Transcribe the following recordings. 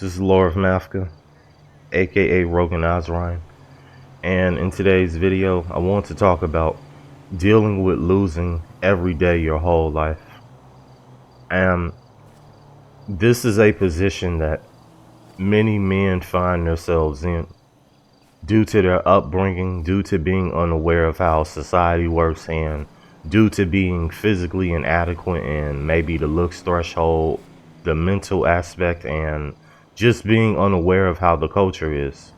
This is Laura Mafka, aka Rogan Azrine, and in today's video, I want to talk about dealing with losing every day your whole life. And this is a position that many men find themselves in due to their upbringing, due to being unaware of how society works, and due to being physically inadequate and maybe the looks threshold, the mental aspect, and just being unaware of how the culture is.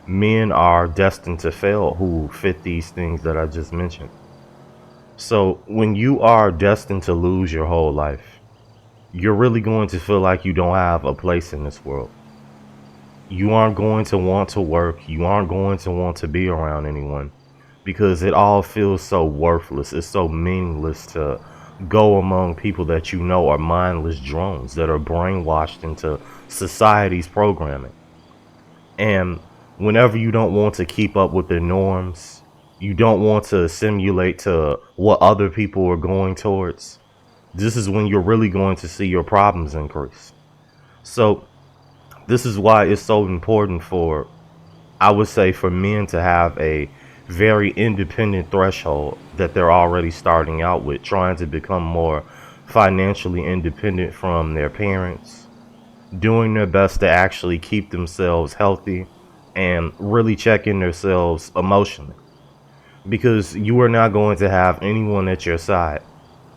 Men are destined to fail who fit these things that I just mentioned. So when you are destined to lose your whole life, you're really going to feel like you don't have a place in this world. You aren't going to want to work. You aren't going to want to be around anyone because it all feels so worthless. It's so meaningless to go among people that you know are mindless drones that are brainwashed into society's programming. And whenever you don't want to keep up with the norms, you don't want to simulate to what other people are going towards, this is when you're really going to see your problems increase. So this is why it's so important for, I would say, for men to have a very independent threshold that they're already starting out with, trying to become more financially independent from their parents, doing their best to actually keep themselves healthy and really checking themselves emotionally. Because you are not going to have anyone at your side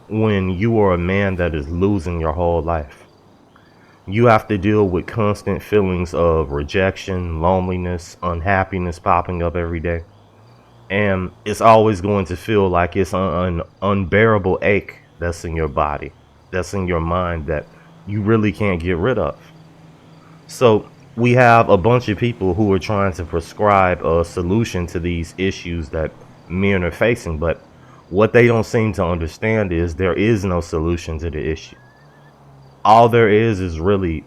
when you are a man that is losing your whole life. You have to deal with constant feelings of rejection, loneliness, unhappiness popping up every day. And it's always going to feel like it's an unbearable ache that's in your body, that's in your mind that you really can't get rid of. So we have a bunch of people who are trying to prescribe a solution to these issues that men are facing, but what they don't seem to understand is there is no solution to the issue. All there is really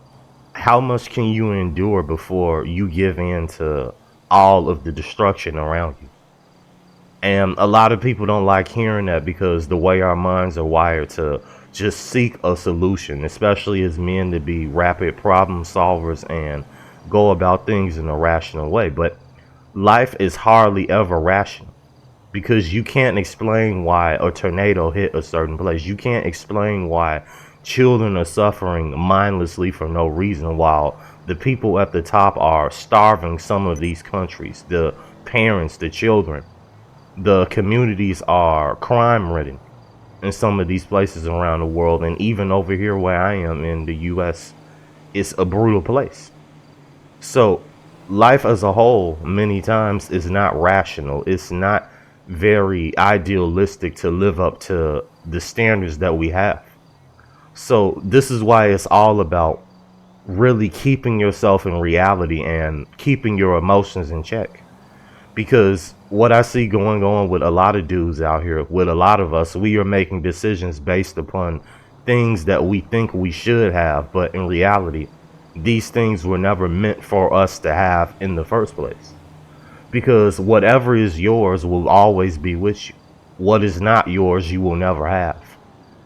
how much can you endure before you give in to all of the destruction around you. And a lot of people don't like hearing that because the way our minds are wired to just seek a solution, especially as men, to be rapid problem solvers and go about things in a rational way. But life is hardly ever rational because you can't explain why a tornado hit a certain place. You can't explain why children are suffering mindlessly for no reason while the people at the top are starving some of these countries. The parents, the children, the communities are crime ridden in some of these places around the world. And even over here where I am in the US, it's a brutal place. So life as a whole many times is not rational. It's not very idealistic to live up to the standards that we have. So this is why it's all about really keeping yourself in reality and keeping your emotions in check. Because what I see going on with a lot of dudes out here, with a lot of us, we are making decisions based upon things that we think we should have, but in reality, these things were never meant for us to have in the first place. Because whatever is yours will always be with you. What is not yours, you will never have.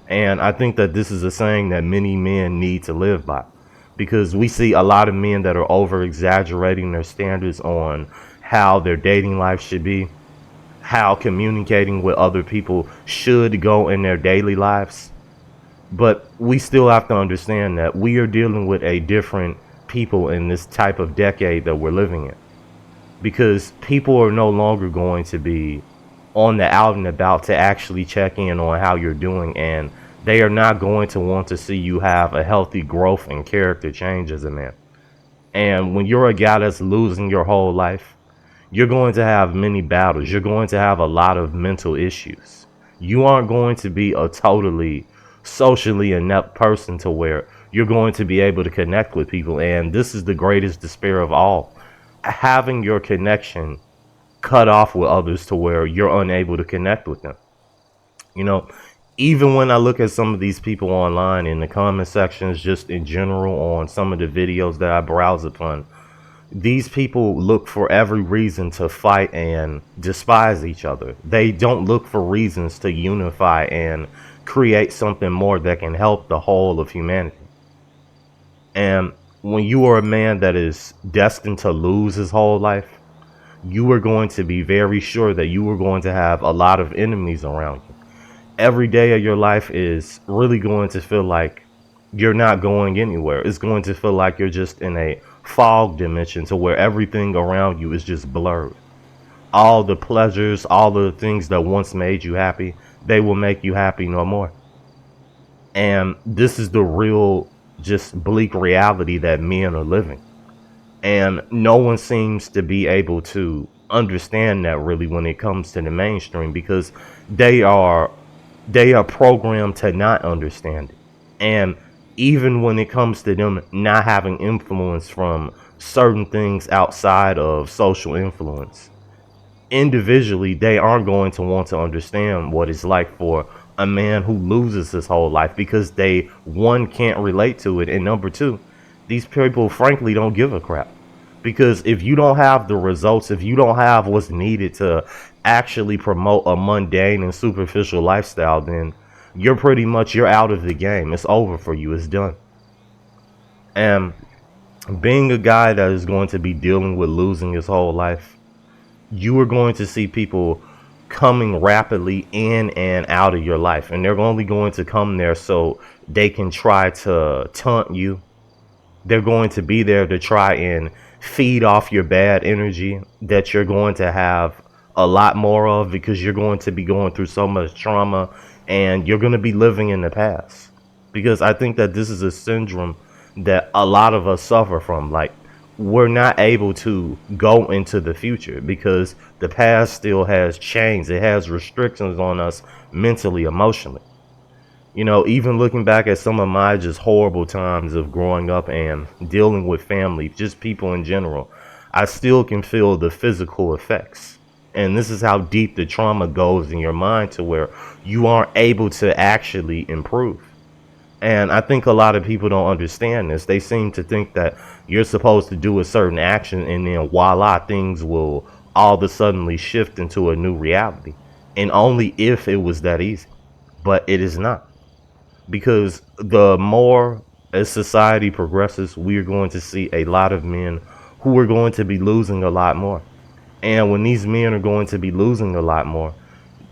And I think that this is a saying that many men need to live by. Because we see a lot of men that are over exaggerating their standards on how their dating life should be, how communicating with other people should go in their daily lives. But we still have to understand that we are dealing with a different people in this type of decade that we're living in. Because people are no longer going to be on the out and about to actually check in on how you're doing, and they are not going to want to see you have a healthy growth and character change as a man. And when you're a guy that's losing your whole life, you're going to have many battles. You're going to have a lot of mental issues. You aren't going to be a totally socially inept person to where you're going to be able to connect with people. And this is the greatest despair of all, having your connection cut off with others to where you're unable to connect with them. You know, even when I look at some of these people online in the comment sections, just in general on some of the videos that I browse upon, these people look for every reason to fight and despise each other. They don't look for reasons to unify and create something more that can help the whole of humanity. And When you are a man that is destined to lose his whole life, you are going to be very sure that you are going to have a lot of enemies around you. Every day of your life is really going to feel like you're not going anywhere. It's going to feel like you're just in a fog dimension to where everything around you is just blurred. All the pleasures, all the things that once made you happy, they will make you happy no more. And this is the real, just bleak reality that men are living. And no one seems to be able to understand that really when it comes to the mainstream, because they are they are programmed to not understand it. And even when it comes to them not having influence from certain things outside of social influence, individually they aren't going to want to understand what it's like for a man who loses his whole life, because they, one, can't relate to it, and number two, these people frankly don't give a crap. Because if you don't have the results, if you don't have what's needed to actually promote a mundane and superficial lifestyle, then you're out of the game. It's over for you. It's done. And being a guy that is going to be dealing with losing his whole life, you are going to see people coming rapidly in and out of your life, and they're only going to come there so they can try to taunt you. They're going to be there to try and feed off your bad energy that you're going to have a lot more of, because you're going to be going through so much trauma and you're going to be living in the past. Because I think that this is a syndrome that a lot of us suffer from. Like, we're not able to go into the future because the past still has chains, it has restrictions on us mentally, emotionally. You know, even looking back at some of my just horrible times of growing up and dealing with family, just people in general, I still can feel the physical effects. And this is how deep the trauma goes in your mind, to where you aren't able to actually improve. And I think a lot of people don't understand this. They seem to think that you're supposed to do a certain action and then voila, things will all of a suddenly shift into a new reality. And only if it was that easy. But it is not. Because the more as society progresses, we are going to see a lot of men who are going to be losing a lot more. And when these men are going to be losing a lot more,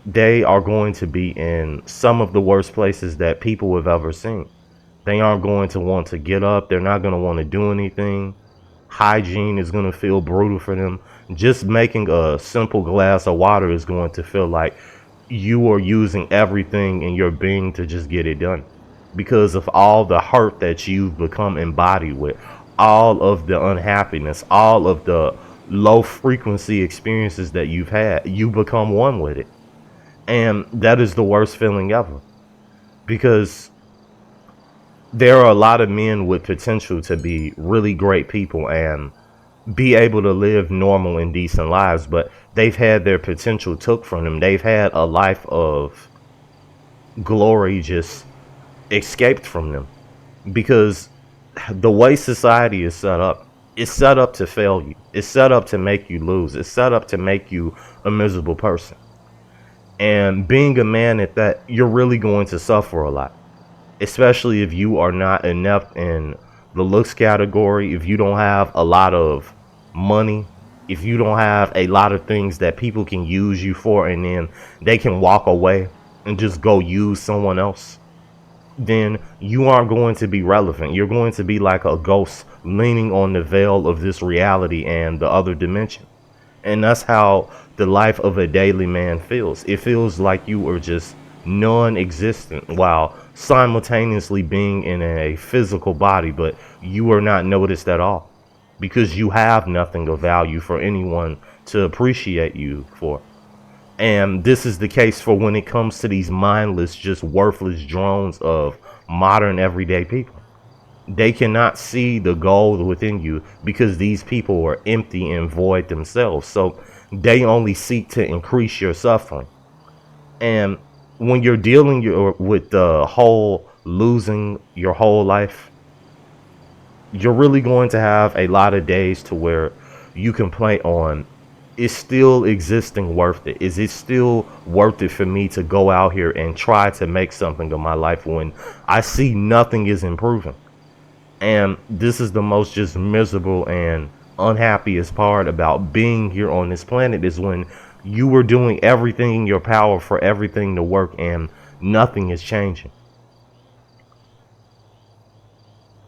they are going to be in some of the worst places that people have ever seen. They aren't going to want to get up. They're not going to want to do anything. Hygiene is going to feel brutal for them. Just making a simple glass of water is going to feel like you are using everything in your being to just get it done, because of all the hurt that you've become embodied with, all of the unhappiness, all of the low frequency experiences that you've had. You become one with it. And that is the worst feeling ever, because there are a lot of men with potential to be really great people and be able to live normal and decent lives, but they've had their potential took from them. They've had a life of glory just escaped from them, because the way society is set up, it's set up to fail you. It's set up to make you lose. It's set up to make you a miserable person. And being a man at that, you're really going to suffer a lot, especially if you are not inept in the looks category, if you don't have a lot of money, if you don't have a lot of things that people can use you for and then they can walk away and just go use someone else, then you aren't going to be relevant. You're going to be like a ghost leaning on the veil of this reality and the other dimension. And that's how the life of a daily man feels. It feels like you are just non-existent while simultaneously being in a physical body, but you are not noticed at all, because you have nothing of value for anyone to appreciate you for. And this is the case for when it comes to these mindless, just worthless drones of modern everyday people. They cannot see the gold within you because these people are empty and void themselves. So they only seek to increase your suffering. And when you're dealing with the whole losing your whole life, you're really going to have a lot of days to where you can play on, is still existing worth it? Is it still worth it for me to go out here and try to make something of my life when I see nothing is improving? And this is the most just miserable and unhappiest part about being here on this planet, is when you were doing everything in your power for everything to work and nothing is changing.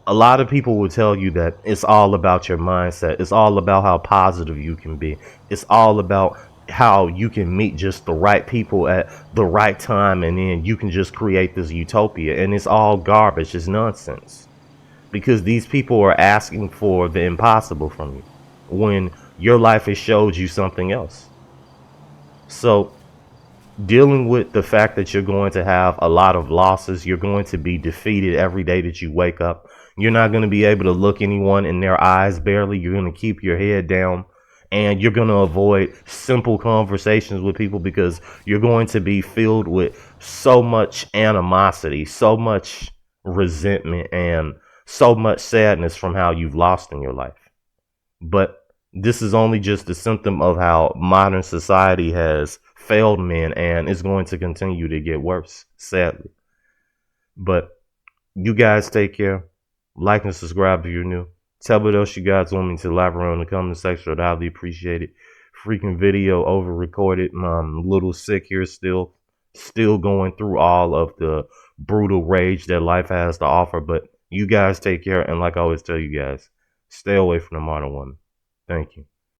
A lot of people will tell you that it's all about your mindset. It's all about how positive you can be. It's all about how you can meet just the right people at the right time, and then you can just create this utopia. And it's all garbage. It's nonsense, because these people are asking for the impossible from you when your life has showed you something else. So dealing with the fact that you're going to have a lot of losses, you're going to be defeated every day that you wake up. You're not going to be able to look anyone in their eyes barely. You're going to keep your head down, and you're going to avoid simple conversations with people because you're going to be filled with so much animosity, so much resentment, and so much sadness from how you've lost in your life. But this is only just a symptom of how modern society has failed men, and it's going to continue to get worse, sadly. But you guys take care. Like and subscribe if you're new. Tell me what else you guys want me to elaborate on in the comment section. I'd highly appreciate it. Freaking video over recorded. I'm a little sick here still going through all of the brutal rage that life has to offer. But you guys take care, and like I always tell you guys, stay away from the modern woman. Thank you.